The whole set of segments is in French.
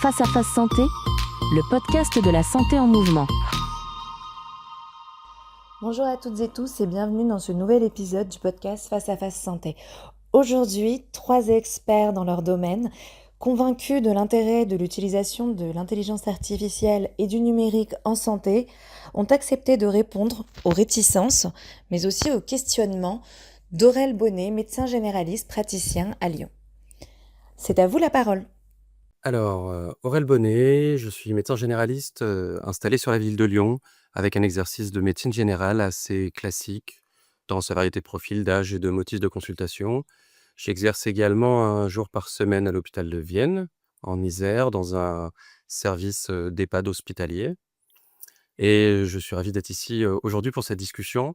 Face à Face Santé, le podcast de la santé en mouvement. Bonjour à toutes et tous et bienvenue dans ce nouvel épisode du podcast Face à Face Santé. Aujourd'hui, 3 experts dans leur domaine, convaincus de l'intérêt de l'utilisation de l'intelligence artificielle et du numérique en santé, ont accepté de répondre aux réticences, mais aussi aux questionnements d'Aurel Bonnet, médecin généraliste praticien à Lyon. C'est à vous la parole. Alors, Aurel Bonnet, je suis médecin généraliste, installé sur la ville de Lyon, avec un exercice de médecine générale assez classique dans sa variété de profils, d'âge et de motifs de consultation. J'exerce également un jour par semaine à l'hôpital de Vienne, en Isère, dans un service, d'EHPAD hospitalier et je suis ravi d'être ici, aujourd'hui pour cette discussion.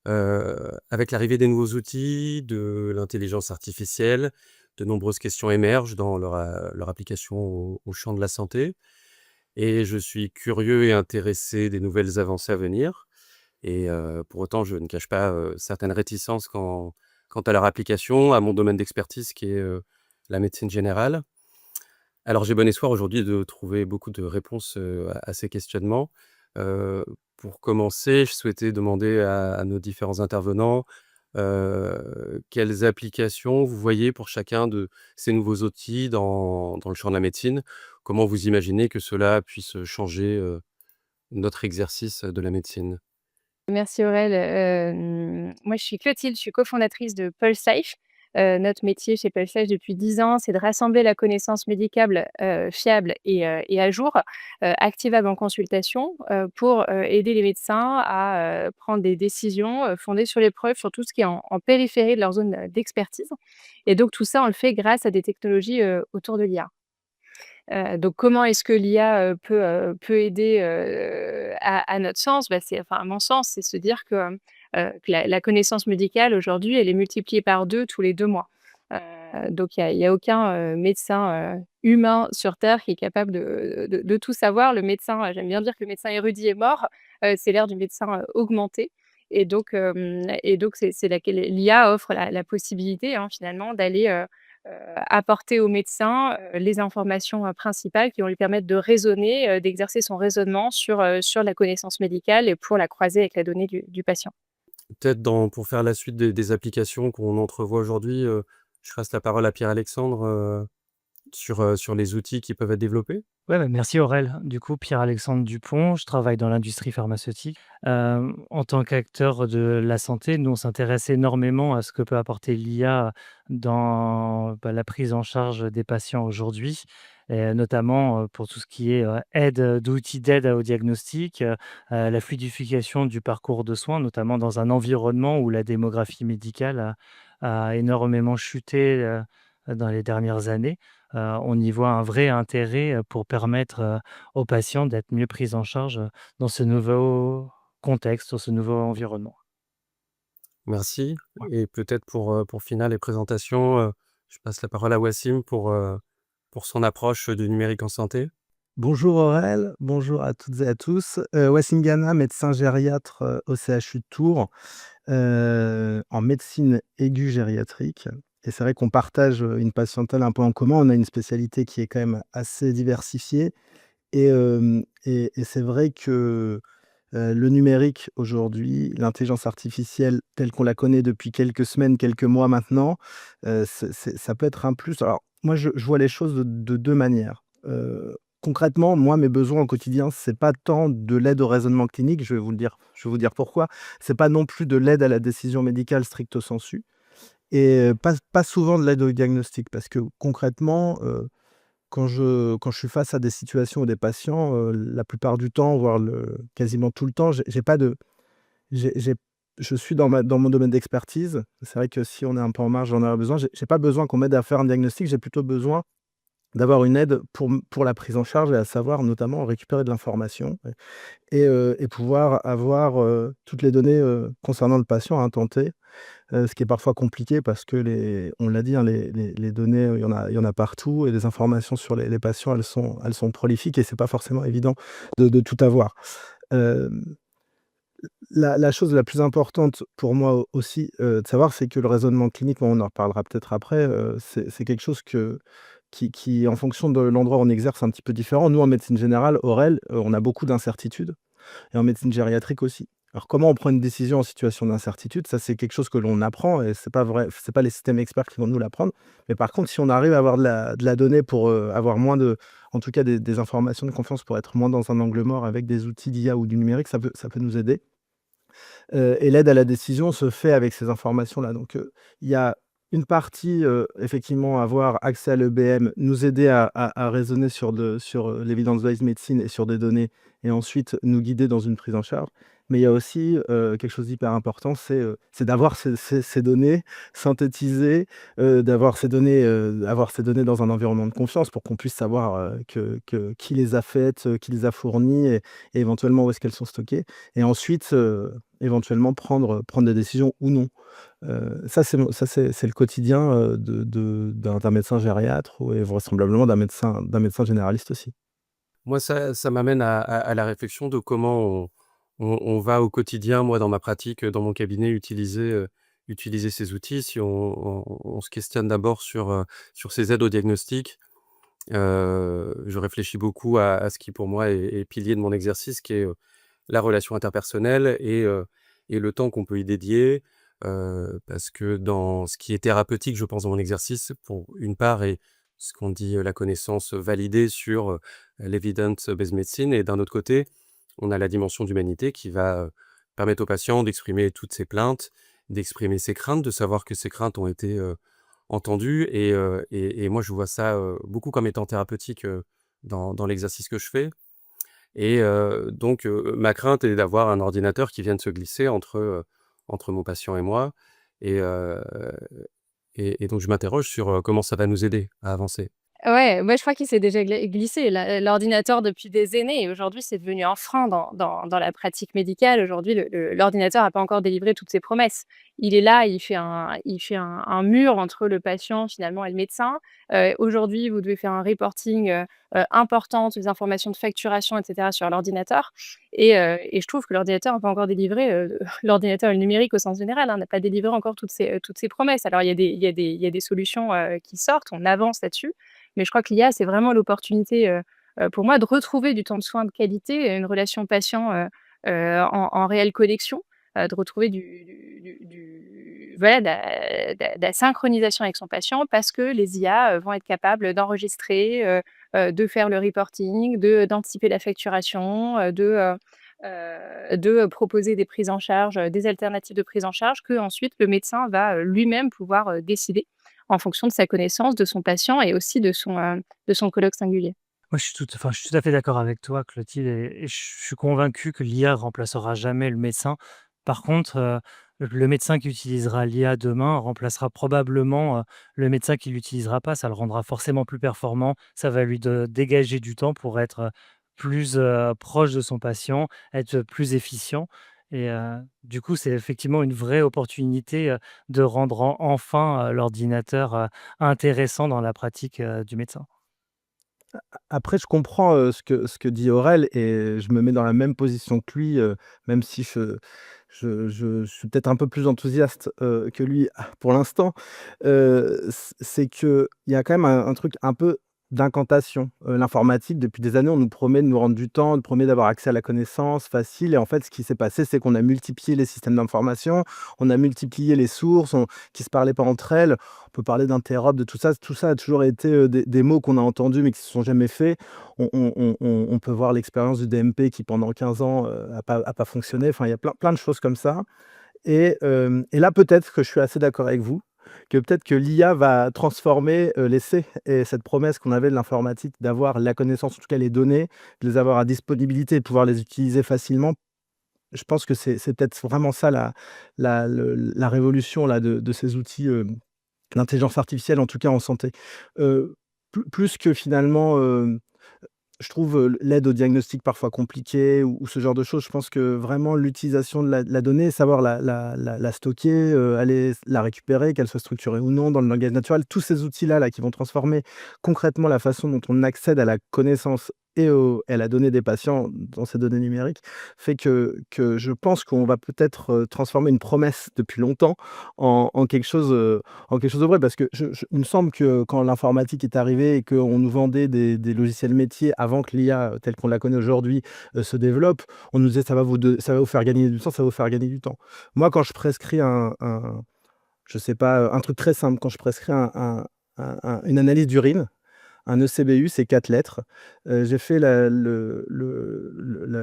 Avec l'arrivée des nouveaux outils, de l'intelligence artificielle, de nombreuses questions émergent dans leur application au champ de la santé et je suis curieux et intéressé des nouvelles avancées à venir et pour autant, je ne cache pas, certaines réticences quant à leur application, à mon domaine d'expertise qui est, la médecine générale. Alors j'ai bon espoir aujourd'hui de trouver beaucoup de réponses, à ces questionnements. Heu, pour commencer, je souhaitais demander à nos différents intervenants, quelles applications vous voyez pour chacun de ces nouveaux outils dans le champ de la médecine? Comment vous imaginez que cela puisse changer, notre exercice de la médecine? Merci Aurèle. Moi je suis Clotilde, je suis cofondatrice de PulseSafe. Notre métier chez PulseSafe depuis 10 ans, c'est de rassembler la connaissance médicale, fiable et à jour, activable en consultation, pour, aider les médecins à, prendre des décisions, fondées sur les preuves, sur tout ce qui est en périphérie de leur zone, d'expertise et donc tout ça, on le fait grâce à des technologies, autour de l'IA. Donc comment est-ce que l'IA, peut aider, à notre sens? Bah, c'est enfin à mon sens, c'est se dire que la connaissance médicale aujourd'hui, elle est multipliée par 2 tous les 2 mois. Donc il y a aucun, médecin, humain sur terre qui est capable de tout savoir. Le médecin, j'aime bien dire que le médecin érudit est mort, c'est l'ère du médecin, augmenté et donc c'est laquelle l'IA offre la possibilité, hein, finalement d'aller, apporter au médecin, les informations, principales qui vont lui permettre de raisonner, d'exercer son raisonnement sur la connaissance médicale et pour la croiser avec la donnée du patient. Peut-être pour faire la suite des applications qu'on entrevoit aujourd'hui, je passe la parole à Pierre-Alexandre, sur les outils qui peuvent être développés? Ouais, bah, merci Aurel. Du coup, Pierre-Alexandre Dupont, je travaille dans l'industrie pharmaceutique. En tant qu'acteur de la santé, nous, on s'intéresse énormément à ce que peut apporter l'IA dans, la prise en charge des patients aujourd'hui et notamment, pour tout ce qui est, aide, d'outils d'aide au diagnostic, la fluidification du parcours de soins, notamment dans un environnement où la démographie médicale a énormément chuté, dans les dernières années. On y voit un vrai intérêt, pour permettre, aux patients d'être mieux pris en charge, dans ce nouveau contexte, dans ce nouveau environnement. Merci Ouais. et peut-être pour finir les présentations, je passe la parole à Wassim pour son approche du numérique en santé. Bonjour Aurel, bonjour à toutes et à tous. Wassim Gana, médecin gériatre, au CHU de Tours, en médecine aiguë gériatrique et c'est vrai qu'on partage, une patientèle un peu en commun. On a une spécialité qui est quand même assez diversifiée et c'est vrai que, le numérique aujourd'hui, l'intelligence artificielle telle qu'on la connaît depuis quelques semaines, quelques mois maintenant, ça peut être un plus. Alors moi je vois les choses de 2 manières. Concrètement, moi mes besoins au quotidien, c'est pas tant de l'aide au raisonnement clinique, je vais vous dire pourquoi. C'est pas non plus de l'aide à la décision médicale stricto sensu et pas souvent de l'aide au diagnostic parce que concrètement, quand je suis face à des situations ou des patients, la plupart du temps, voire quasiment tout le temps, j'ai pas de j'ai je suis dans mon domaine d'expertise. C'est vrai que si on est un peu en marge, j'en aurais besoin. J'ai pas besoin qu'on m'aide à faire un diagnostic, j'ai plutôt besoin d'avoir une aide pour la prise en charge et à savoir notamment récupérer de l'information et pouvoir avoir, toutes les données, concernant le patient à un temps T. Ce qui est parfois compliqué parce que on l'a dit, hein, les données, il y en a partout et les informations sur les patients, elles sont prolifiques et c'est pas forcément évident de tout avoir. Hem, la chose la plus importante pour moi aussi, de savoir, c'est que le raisonnement clinique, bon, on en reparlera peut-être après, c'est quelque chose qui, en fonction de l'endroit où on exerce, un petit peu différent. Nous, en médecine générale, Aurel, on a beaucoup d'incertitudes et en médecine gériatrique aussi. Alors, comment on prend une décision en situation d'incertitude? Ça, c'est quelque chose que l'on apprend et c'est pas les systèmes experts qui vont nous l'apprendre. Mais par contre, si on arrive à avoir de la donnée pour avoir moins en tout cas des informations de confiance pour être moins dans un angle mort avec des outils d'IA ou du numérique, ça peut nous aider. Et l'aide à la décision se fait avec ces informations-là. Donc, il y a une partie, effectivement, avoir accès à l'EBM, nous aider à raisonner sur l'evidence-based medicine et sur des données et ensuite nous guider dans une prise en charge. Mais il y a aussi, quelque chose d'hyper important, c'est d'avoir ces données synthétisées, avoir ces données dans un environnement de confiance pour qu'on puisse savoir, qui les a faites, qui les a fournies et éventuellement où est-ce qu'elles sont stockées et ensuite, éventuellement prendre des décisions ou non. Ça c'est le quotidien, d'un médecin gériatre et vraisemblablement d'un médecin généraliste aussi. Moi, ça m'amène à la réflexion de comment on va au quotidien, moi, dans ma pratique, dans mon cabinet, utiliser ces outils. Si on se questionne d'abord sur ces aides au diagnostic, je réfléchis beaucoup à ce qui, pour moi, est pilier de mon exercice, qui est, la relation interpersonnelle et le temps qu'on peut y dédier. Parce que dans ce qui est thérapeutique, je pense, dans mon exercice, pour une part, est ce qu'on dit, la connaissance validée sur, l'evidence-based medicine et d'un autre côté, on a la dimension d'humanité qui va, permettre aux patients d'exprimer toutes ses plaintes, d'exprimer ses craintes, de savoir que ces craintes ont été, entendues et moi je vois ça, beaucoup comme étant thérapeutique, dans l'exercice que je fais et donc ma crainte est d'avoir un ordinateur qui vienne se glisser entre mon patient et moi et heu et donc je m'interroge sur, comment ça va nous aider à avancer. Ouais, moi je crois qu'il s'est déjà glissé l'ordinateur depuis des années et aujourd'hui c'est devenu un frein dans la pratique médicale. Aujourd'hui, l'ordinateur n'a pas encore délivré toutes ses promesses. Il est là, il fait un mur entre le patient finalement et le médecin. Aujourd'hui, vous devez faire un reporting, important, les informations de facturation et cetera sur l'ordinateur et je trouve que l'ordinateur n'a pas encore délivré, l'ordinateur et le numérique au sens général, hein, n'a pas délivré encore toutes ses promesses. Alors il y a des solutions, qui sortent, on avance là-dessus, mais je crois que l'IA, c'est vraiment l'opportunité, pour moi de retrouver du temps de soins de qualité, une relation patient, en réelle connexion, de retrouver voilà, de la synchronisation avec son patient parce que les IA, vont être capables d'enregistrer, de faire le reporting, d'anticiper la facturation, de proposer des prises en charge, des alternatives de prise en charge que ensuite le médecin va, lui-même pouvoir, décider en fonction de sa connaissance de son patient et aussi de son colloque singulier. Moi, je suis tout à fait d'accord avec toi, Clotilde, et je suis convaincu que l'IA remplacera jamais le médecin. Par contre, le médecin qui utilisera l'IA demain remplacera probablement, le médecin qui l'utilisera pas. Ça le rendra forcément plus performant. Ça va lui dégager du temps pour être plus proche de son patient, être plus efficient. Et du coup, c'est effectivement une vraie opportunité de rendre enfin l'ordinateur intéressant dans la pratique du médecin. Après, je comprends, ce que dit Aurel et je me mets dans la même position que lui, même si je suis peut-être un peu plus enthousiaste, que lui pour l'instant. C'est qu'il y a quand même un truc un peu d'incantation. L'informatique, depuis des années, on nous promet de nous rendre du temps, on nous promet d'avoir accès à la connaissance facile et en fait, ce qui s'est passé, c'est qu'on a multiplié les systèmes d'information, on a multiplié les sources, qui se parlaient pas entre elles. On peut parler d'interop, de tout ça. Tout ça a toujours été, des mots qu'on a entendus mais qui se sont jamais faits. On peut voir l'expérience du DMP qui pendant 15 ans, a pas fonctionné. Enfin, il y a plein de choses comme ça et là, peut-être que je suis assez d'accord avec vous, que peut-être que l'IA va transformer, l'essai et cette promesse qu'on avait de l'informatique d'avoir la connaissance, en tout cas les données, de les avoir à disponibilité et de pouvoir les utiliser facilement. Je pense que c'est peut-être vraiment ça la révolution là de ces outils, l'intelligence artificielle, en tout cas en santé. Plus que finalement, je trouve, l'aide au diagnostic parfois compliqué ou ce genre de choses. Je pense que vraiment l'utilisation de la donnée, savoir la stocker, aller la récupérer, qu'elle soit structurée ou non dans le langage naturel, tous ces outils-là qui vont transformer concrètement la façon dont on accède à la connaissance et à la donnée des patients dans ces données numériques fait que je pense qu'on va peut-être, transformer une promesse depuis longtemps en quelque chose de vrai. Parce que il me semble que quand l'informatique est arrivée et qu'on nous vendait des logiciels métiers avant que l'IA, telle qu'on la connaît aujourd'hui, se développe, on nous disait: «Ça va vous faire gagner du temps, ça va vous faire gagner du temps». Moi, quand je prescris je sais pas, un truc très simple, quand je prescris une analyse d'urine, un ECBU, c'est 4 lettres. J'ai fait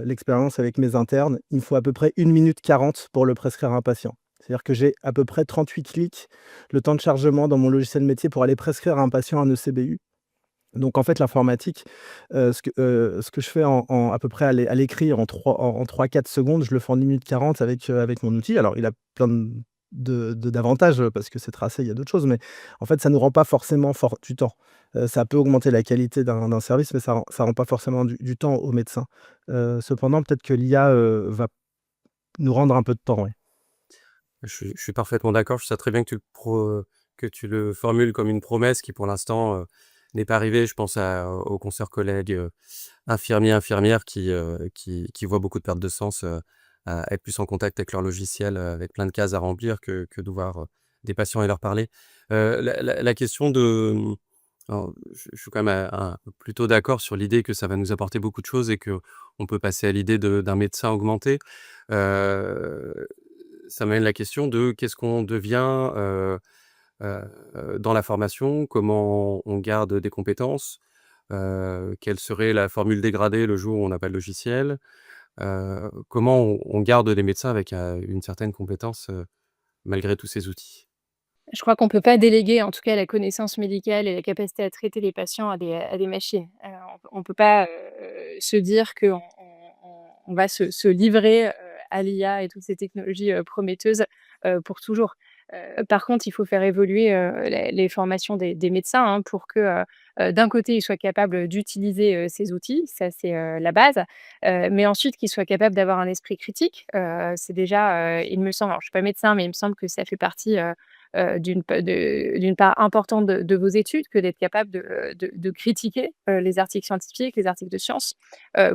l'expérience avec mes internes. Il me faut à peu près 1 minute 40 pour le prescrire à un patient. C'est-à-dire que j'ai à peu près 38 clics, le temps de chargement dans mon logiciel métier pour aller prescrire à un patient un ECBU. Donc en fait, l'informatique, ce que je fais à peu près à l'écrit en 3-4 secondes, je le fais en 1 minute 40 avec mon outil. Alors il a plein d'avantages, parce que c'est tracé, il y a d'autres choses, mais en fait, ça ne nous rend pas forcément fort du temps. Ça peut augmenter la qualité d'un service, mais ça rend pas forcément du temps aux médecins. Cependant, peut-être que l'IA, va nous rendre un peu de temps, ouais. Je suis parfaitement d'accord. Je sais très bien que tu le formules comme une promesse qui, pour l'instant, n'est pas arrivée. Je pense aux consoeurs collègues, infirmiers, infirmières qui voient beaucoup de perte de sens, à être plus en contact avec leur logiciel, avec plein de cases à remplir que de voir, des patients et leur parler. La question alors je suis quand même, plutôt d'accord sur l'idée que ça va nous apporter beaucoup de choses et qu'on peut passer à l'idée d'un médecin augmenté. Heu, Ça m'amène la question de qu'est-ce qu'on devient, dans la formation? Comment on garde des compétences? Quelle serait la formule dégradée le jour où on n'a pas le logiciel? Comment on garde des médecins avec, une certaine compétence, malgré tous ces outils? Je crois qu'on peut pas déléguer, en tout cas, la connaissance médicale et la capacité à traiter les patients à des machines. On peut pas, se dire qu'on on va se livrer, à l'IA et toutes ces technologies, prometteuses, pour toujours. Par contre, il faut faire évoluer, les formations des médecins, hein, pour que, d'un côté, ils soient capables d'utiliser, ces outils, ça c'est, la base, mais ensuite qu'ils soient capables d'avoir un esprit critique. C'est déjà, il me semble, alors je suis pas médecin, mais il me semble que ça fait partie, d'une part importante de vos études, que d'être capable de critiquer, les articles scientifiques, les articles de science,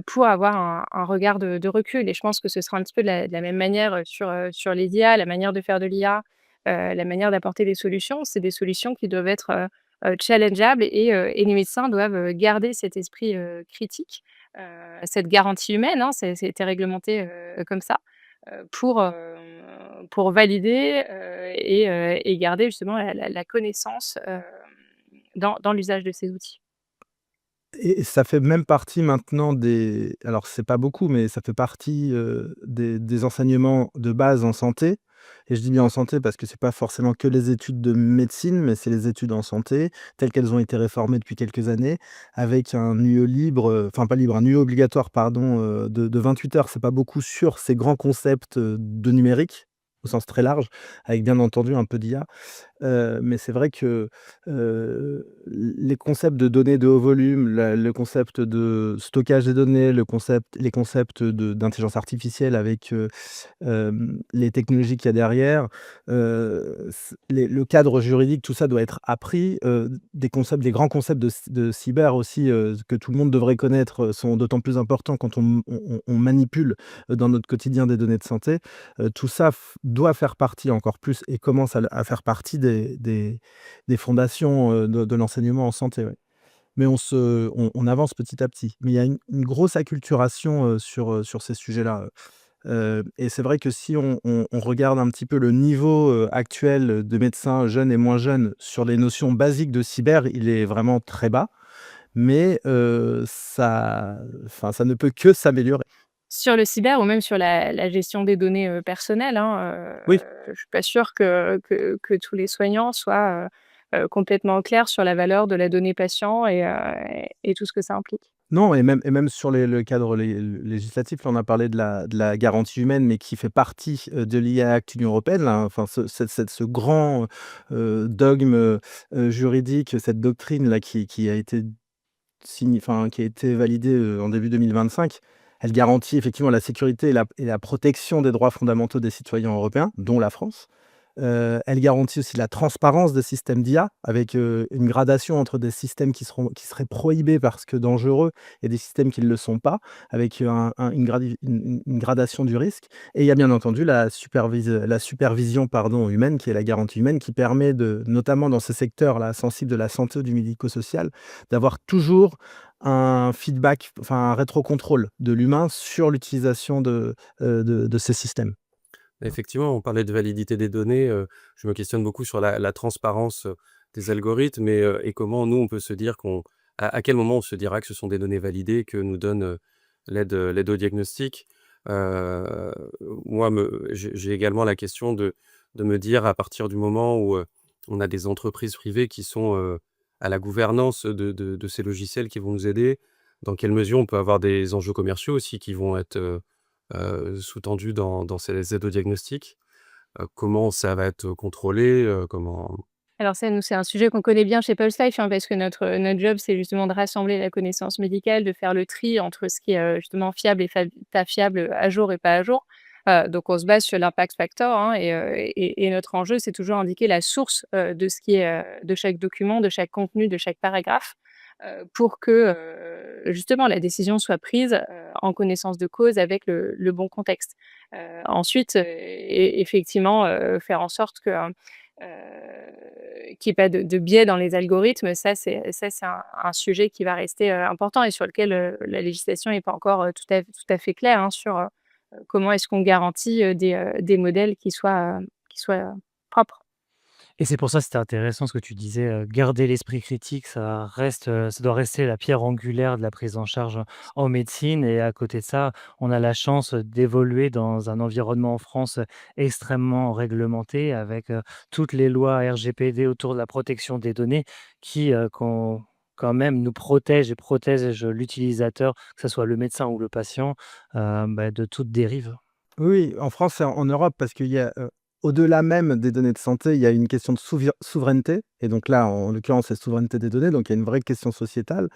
pour avoir un regard de recul. Et je pense que ce sera un petit peu de la même manière, sur les IA, la manière de faire de l'IA, la manière d'apporter des solutions. C'est des solutions qui doivent être, challengeables, et les médecins doivent, garder cet esprit, critique, cette garantie humaine, hein, ça été réglementé, comme ça, pour valider, et garder justement la connaissance, dans l'usage de ces outils. Et ça fait même partie maintenant des alors c'est pas beaucoup, mais ça fait partie, des enseignements de base en santé. Et je dis bien en santé parce que c'est pas forcément que les études de médecine, mais c'est les études en santé telles qu'elles ont été réformées depuis quelques années, avec un UE libre, enfin pas libre, un UE obligatoire pardon, de 28 heures. C'est pas beaucoup sur ces grands concepts, de numérique, au sens très large, avec bien entendu un peu d'IA. Mais c'est vrai que, les concepts de données de haut volume, le concept de stockage des données, les concepts d'intelligence artificielle avec, les technologies qu'il y a derrière, le cadre juridique, tout ça doit être appris. Des grands concepts de cyber aussi, que tout le monde devrait connaître, sont d'autant plus importants quand on manipule, dans notre quotidien des données de santé. Tout ça doit faire partie encore plus et commence à faire partie des fondations, de l'enseignement en santé, ouais. Mais on avance petit à petit. Mais il y a une grosse acculturation, sur ces sujets-là, et c'est vrai que si on regarde un petit peu le niveau, actuel de médecins jeunes et moins jeunes sur les notions basiques de cyber, il est vraiment très bas. Mais ça ne peut que s'améliorer. Sur le cyber ou même sur la gestion des données, personnelles, hein, Oui. je suis pas sûre que tous les soignants soient, complètement au clair sur la valeur de la donnée patient, et tout ce que ça implique. Non, et même sur le cadre législatif, là, on a parlé de la garantie humaine, mais qui fait partie, de l'IA Act Union européenne, là, enfin ce grand, dogme, juridique, cette doctrine-là qui a été qui a été validée, en début 2025. Elle garantit effectivement la sécurité et la protection des droits fondamentaux des citoyens européens, dont la France. Elle garantit aussi la transparence des systèmes d'IA avec, une gradation entre des systèmes qui seraient prohibés parce que dangereux et des systèmes qui ne le sont pas, avec, une gradation du risque. Et il y a bien entendu la supervision, pardon, humaine, qui est la garantie humaine, qui permet de notamment dans ces secteurs-là sensibles de la santé ou du médico-social, d'avoir toujours un feedback, enfin un rétrocontrôle de l'humain sur l'utilisation de ces systèmes. Effectivement, on parlait de validité des données, je me questionne beaucoup sur la transparence, des algorithmes et comment nous, on peut se dire à quel moment on se dira que ce sont des données validées que nous donne, l'aide au diagnostic? Heu, Moi, j'ai également la question de me dire à partir du moment où, on a des entreprises privées qui sont, à la gouvernance de ces logiciels qui vont nous aider, dans quelle mesure on peut avoir des enjeux commerciaux aussi qui vont être, sous-tendus dans ces aides au diagnostic? Comment ça va être contrôlé? Comment Alors ça, nous, c'est un sujet qu'on connaît bien chez Pulse Life, hein, parce que notre job, c'est justement de rassembler la connaissance médicale, de faire le tri entre ce qui est, justement fiable et pas fiable, à jour et pas à jour. Donc on se base sur l'impact factor, hein, et notre enjeu, c'est toujours indiquer la source, de ce qui est, de chaque document, de chaque contenu, de chaque paragraphe, pour que, justement la décision soit prise, en connaissance de cause avec le bon contexte. Ensuite, effectivement, faire en sorte que, qu'il y ait pas de biais dans les algorithmes, ça c'est un sujet qui va rester, important et sur lequel, la législation n'est pas encore, tout à fait claire, hein, sur, comment est-ce qu'on garantit, des modèles qui soient propres. Et c'est pour ça, c'était intéressant ce que tu disais, garder l'esprit critique, ça doit rester la pierre angulaire de la prise en charge en médecine et à côté de ça, on a la chance d'évoluer dans un environnement en France extrêmement réglementé avec, toutes les lois RGPD autour de la protection des données qui, quand même nous protègent l'utilisateur, que ce soit le médecin ou le patient, de toute dérive. Oui, en France et en Europe, parce qu'il y a, au-delà même des données de santé, il y a une question de souveraineté et donc là, en l'occurrence, c'est souveraineté des données, donc il y a une vraie question sociétale.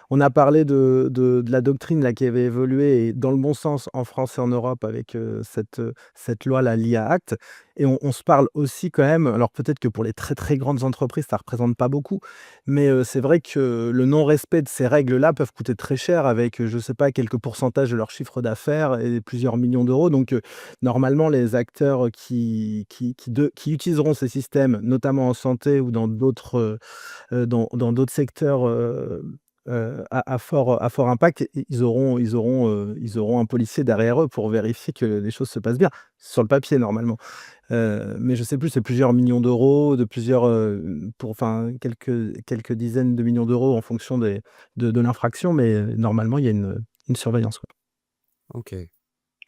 On a parlé de la doctrine là qui avait évolué et dans le bon sens en France et en Europe avec, cette loi, la l'IA Act et on se parle aussi quand même alors peut-être que pour les très, très grandes entreprises, ça représente pas beaucoup, mais c'est vrai que le non-respect de ces règles-là peuvent coûter très cher avec, je sais pas, quelques pourcentages de leur chiffre d'affaires et plusieurs millions d'euros donc normalement, les acteurs qui utiliseront ces systèmes, notamment en santé ou dans d'autres secteurs, à fort impact, ils auront un policier derrière eux pour vérifier que les choses se passent bien, sur le papier normalement. Mais je sais plus, c'est plusieurs millions d'euros, enfin quelques dizaines de millions d'euros en fonction de l'infraction, mais normalement il y a une surveillance, quoi. OK.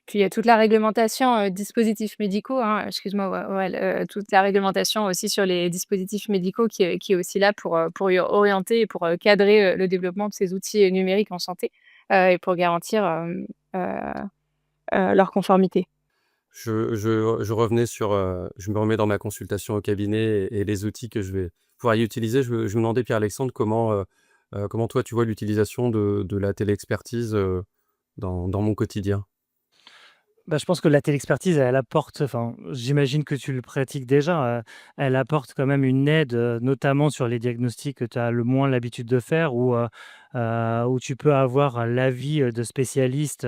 Puis il y a toute la réglementation, dispositifs médicaux, hein, excuse-moi, toute la réglementation aussi sur les dispositifs médicaux qui est aussi là pour y orienter et pour, cadrer, le développement de ces outils, numériques en santé, et pour garantir, leur conformité. Je revenais sur, je me remets dans ma consultation au cabinet et les outils que je vais pouvoir y utiliser. Je me demandais, Pierre-Alexandre, comment toi tu vois l'utilisation de la téléexpertise, dans mon quotidien? Je pense que la télexpertise, elle apporte enfin, j'imagine que tu le pratiques déjà, elle apporte quand même une aide, notamment sur les diagnostics que tu as le moins l'habitude de faire où tu peux avoir l'avis, de spécialistes,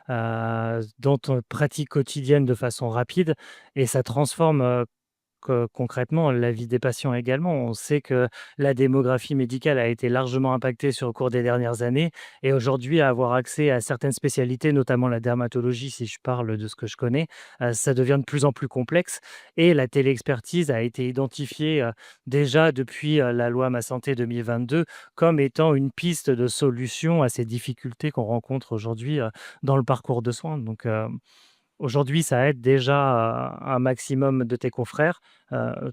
dans ton pratique quotidienne de façon rapide et ça transforme, concrètement, la vie des patients également. On sait que la démographie médicale a été largement impactée sur le cours des dernières années et aujourd'hui, avoir accès à certaines spécialités, notamment la dermatologie, si je parle de ce que je connais, ça devient de plus en plus complexe et la téléexpertise a été identifiée, déjà depuis, la loi Ma Santé 2022 comme étant une piste de solution à ces difficultés qu'on rencontre aujourd'hui, dans le parcours de soins. Donc, aujourd'hui, ça aide déjà, un maximum de tes confrères,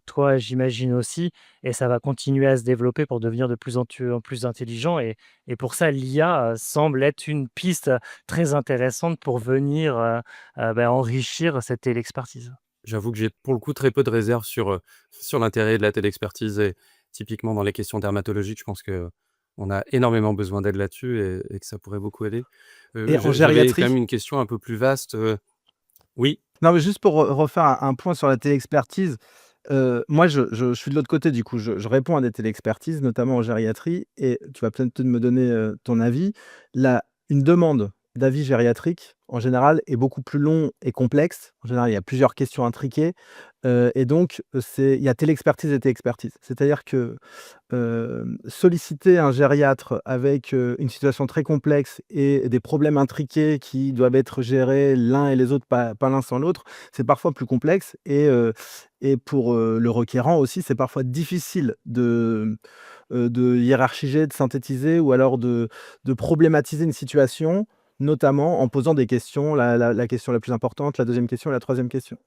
toi, j'imagine aussi et ça va continuer à se développer pour devenir de plus en plus intelligent et pour ça, l'IA, semble être une piste, très intéressante pour venir, enrichir cette télé-expertise. J'avoue que j'ai pour le coup très peu de réserves sur l'intérêt de la téléexpertise et typiquement dans les questions dermatologiques, je pense qu'on a énormément besoin d'aide là-dessus et que ça pourrait beaucoup aider. Et en J'avais quand gériatrie même une question un peu plus vaste, oui? Non, mais juste pour refaire un point sur la téléexpertise, moi, je suis de l'autre côté, du coup, je réponds à des téléexpertises, notamment en gériatrie, et tu vas peut-être me donner ton avis. Une demande d'avis gériatrique, en général, est beaucoup plus long et complexe. En général, il y a plusieurs questions intriquées, et donc, il y a téléexpertise et téléexpertise. C'est-à-dire que solliciter un gériatre avec une situation très complexe et des problèmes intriqués qui doivent être gérés l'un et les autres, pas l'un sans l'autre, c'est parfois plus complexe, et pour le requérant aussi, c'est parfois difficile de hiérarchiser, de synthétiser, ou alors de problématiser une situation, notamment en posant des questions, la question la plus importante, la deuxième question et la troisième question.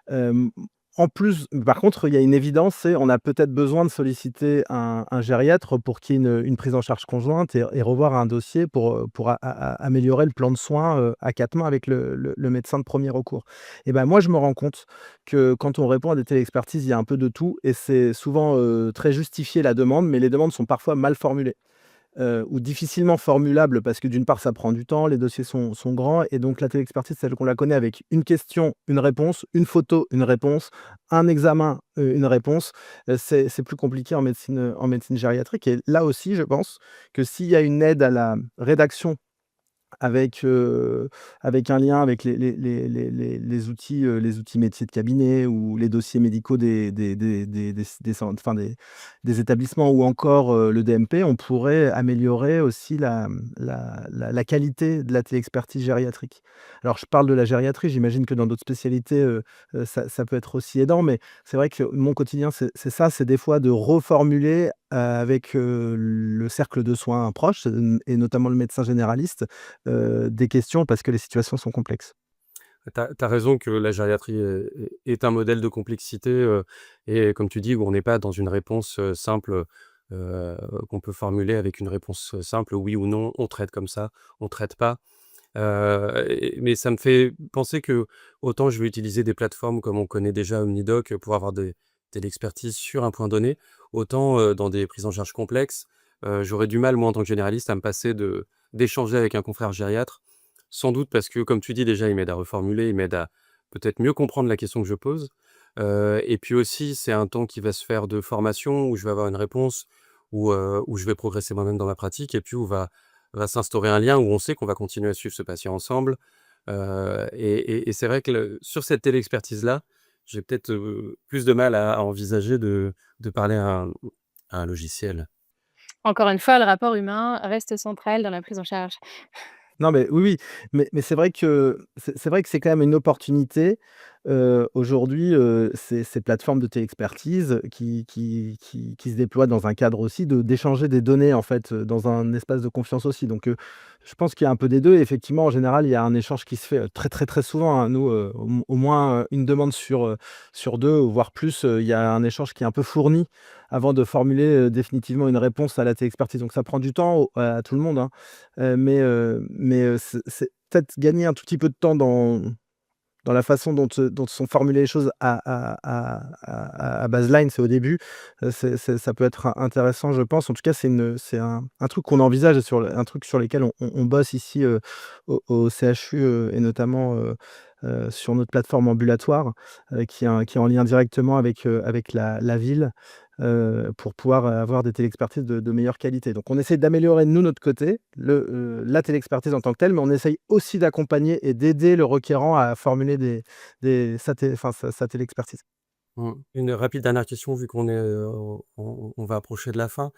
Hem, En plus, par contre, il y a une évidence, c'est on a peut-être besoin de solliciter un gériatre pour qu'il y ait une prise en charge conjointe, et revoir un dossier pour améliorer le plan de soins, à 4 mains avec le médecin de premier recours. Et ben, moi, je me rends compte que quand on répond à des téléexpertises, il y a un peu de tout, et c'est souvent, très justifié, la demande, mais les demandes sont parfois mal formulées. Ou difficilement formulable, parce que d'une part, ça prend du temps, les dossiers sont grands, et donc la téléexpertise, celle qu'on la connaît avec une question, une réponse, une photo, une réponse, un examen, une réponse. C'est plus compliqué en médecine gériatrique, et là aussi, je pense que s'il y a une aide à la rédaction avec, avec un lien avec les outils métiers de cabinet, ou les dossiers médicaux des établissements, ou encore, le DMP, on pourrait améliorer aussi la qualité de la téléexpertise gériatrique. Alors, je parle de la gériatrie, j'imagine que dans d'autres spécialités, ça peut être aussi aidant, mais c'est vrai que mon quotidien, c'est ça, c'est des fois de reformuler, avec, le cercle de soins proche, et notamment le médecin généraliste, des questions, parce que les situations sont complexes. Tu as raison que la gériatrie est un modèle de complexité, et comme tu dis, où on n'est pas dans une réponse, simple, qu'on peut formuler avec une réponse, simple, oui ou non, on traite comme ça, on traite pas. Mais ça me fait penser que autant je vais utiliser des plateformes comme on connaît déjà Omnidoc, pour avoir de l'expertise sur un point donné, autant, dans des prises en charge complexes, j'aurais du mal, moi, en tant que généraliste, à me passer d'échanger avec un confrère gériatre. Sans doute parce que, comme tu dis, déjà, il m'aide à reformuler, il m'aide à peut-être mieux comprendre la question que je pose. Et puis aussi, c'est un temps qui va se faire de formation, où je vais avoir une réponse, où je vais progresser moi-même dans ma pratique, et puis où va s'instaurer un lien, où on sait qu'on va continuer à suivre ce patient ensemble. Et c'est vrai que sur cette télé-expertise-là, j'ai peut-être, plus de mal à envisager de parler à un logiciel. Encore une fois, le rapport humain reste central dans la prise en charge. Non, mais oui, oui, mais c'est vrai que c'est quand même une opportunité, aujourd'hui, ces plateformes de téléexpertise qui se déploient dans un cadre aussi d'échanger des données, en fait, dans un espace de confiance aussi. Donc, je pense qu'il y a un peu des 2, et effectivement, en général, il y a un échange qui se fait, très, très, très souvent, hein. Nous, au moins, une demande sur 2, voire plus, il y a un échange qui est un peu fourni avant de formuler, définitivement une réponse à la téléexpertise. Donc ça prend du temps à tout le monde, hein. Mais c'est peut-être gagner un tout petit peu de temps dans la façon dont sont formulées les choses à baseline, c'est au début. Ça peut être intéressant, je pense. En tout cas, c'est un truc qu'on envisage, et un truc sur lequel on bosse ici, au CHU, et notamment, sur notre plateforme ambulatoire, qui est en lien directement avec la ville, pour pouvoir avoir des téléexpertises de meilleure qualité. Donc on essaie d'améliorer, nous, notre côté, la téléexpertise en tant que telle, mais on essaye aussi d'accompagner et d'aider le requérant à formuler sa téléexpertise. Une rapide dernière question, vu qu'on est, on va approcher de la fin.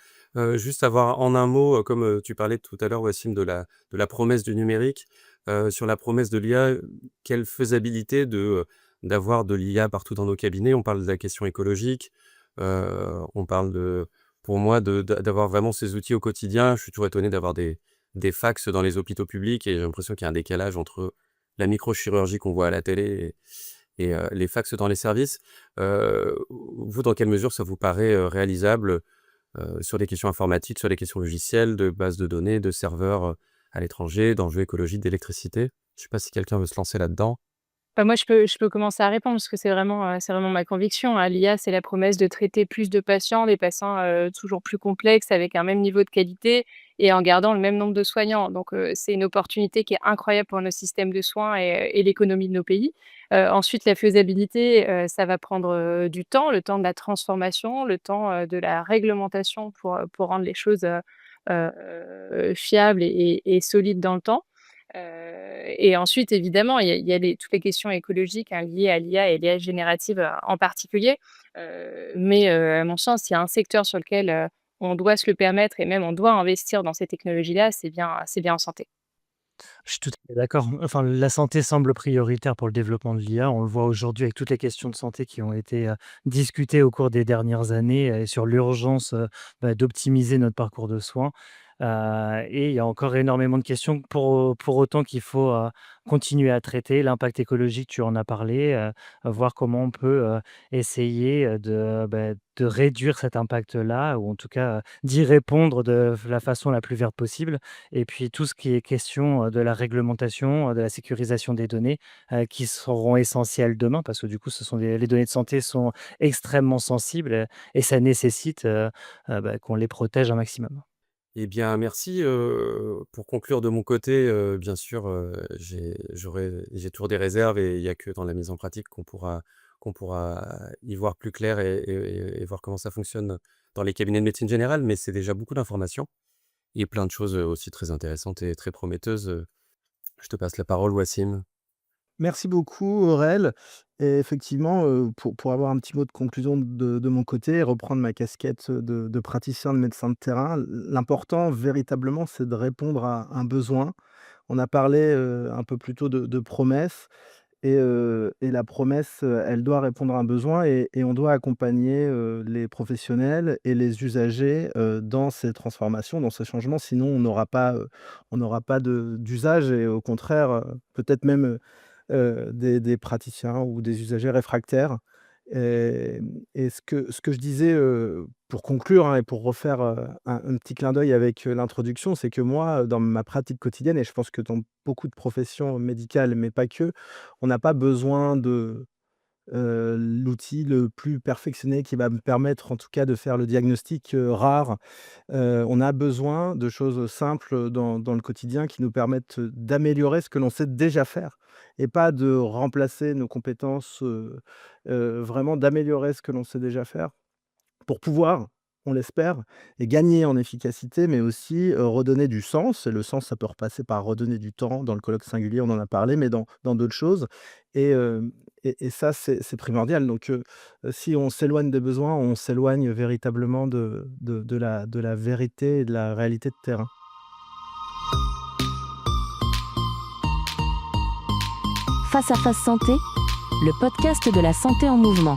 Juste avoir en un mot, comme, tu parlais tout à l'heure, Wassim, de la promesse du numérique. Sur la promesse de l'IA, quelle faisabilité d'avoir de l'IA partout dans nos cabinets? On parle de la question écologique, on parle pour moi, d'avoir vraiment ces outils au quotidien. Je suis toujours étonné d'avoir des fax dans les hôpitaux publics, et j'ai l'impression qu'il y a un décalage entre la microchirurgie qu'on voit à la télé et les fax dans les services. Vous, dans quelle mesure ça vous paraît, réalisable, sur les questions informatiques, sur les questions logicielles, de bases de données, de serveurs, à l'étranger, d'enjeux écologiques, d'électricité? Je sais pas si quelqu'un veut se lancer là-dedans? Bah, moi, je peux commencer à répondre parce que c'est vraiment ma conviction, hein. L'IA, c'est la promesse de traiter plus de patients, des patients, toujours plus complexes avec un même niveau de qualité et en gardant le même nombre de soignants. Donc, c'est une opportunité qui est incroyable pour nos systèmes de soins et l'économie de nos pays. Ensuite, la faisabilité, ça va prendre, du temps, le temps de la transformation, le temps, de la réglementation pour rendre les choses, fiables et solides dans le temps. Et ensuite, évidemment, il y a toutes les questions écologiques, hein, liées à l'IA et l'IA générative, en particulier. Mais, à mon sens, il y a un secteur sur lequel, on doit se le permettre et même on doit investir dans ces technologies-là, c'est bien en santé. Je suis tout à fait d'accord. Enfin, la santé semble prioritaire pour le développement de l'IA. On le voit aujourd'hui avec toutes les questions de santé qui ont été discutées au cours des dernières années et sur l'urgence d'optimiser notre parcours de soins. Et il y a encore énormément de questions pour autant qu'il faut continuer à traiter. L'impact écologique, tu en as parlé, voir comment on peut essayer de réduire cet impact-là, ou en tout cas d'y répondre de la façon la plus verte possible. Et puis tout ce qui est question, de la réglementation, de la sécurisation des données, qui seront essentielles demain parce que du coup ce sont les données de santé sont extrêmement sensibles, et ça nécessite, qu'on les protège un maximum. Eh bien, merci, pour conclure de mon côté, bien sûr, j'ai toujours des réserves et il y a que dans la mise en pratique qu'on pourra y voir plus clair et voir comment ça fonctionne dans les cabinets de médecine générale, mais c'est déjà beaucoup d'informations et plein de choses, aussi très intéressantes et très prometteuses. Je te passe la parole, Wassim. Merci beaucoup Aurel, et effectivement, pour avoir un petit mot de conclusion de mon côté et reprendre ma casquette de praticien de médecin de terrain, l'important véritablement, c'est de répondre à un besoin. On a parlé, un peu plus tôt de promesses. Et la promesse, elle doit répondre à un besoin, et on doit accompagner, les professionnels et les usagers, dans ces transformations, dans ces changements. Sinon on n'aura pas d'usage, et au contraire, peut-être même, des praticiens ou des usagers réfractaires. Et ce que je disais, pour conclure, hein, et pour refaire, un petit clin d'œil avec, l'introduction, c'est que moi, dans ma pratique quotidienne, et je pense que dans beaucoup de professions médicales, mais pas que, on n'a pas besoin de l'outil le plus perfectionné qui va me permettre, en tout cas, de faire le diagnostic, rare. On a besoin de choses simples dans le quotidien qui nous permettent d'améliorer ce que l'on sait déjà faire, et pas de remplacer nos compétences, vraiment d'améliorer ce que l'on sait déjà faire pour pouvoir, on l'espère, et gagner en efficacité, mais aussi, redonner du sens. Et le sens, ça peut repasser par redonner du temps. Dans le colloque singulier, on en a parlé, mais dans d'autres choses. Et ça, c'est primordial. Donc, si on s'éloigne des besoins, on s'éloigne véritablement de la vérité et de la réalité de terrain. Face à face santé, le podcast de la santé en mouvement.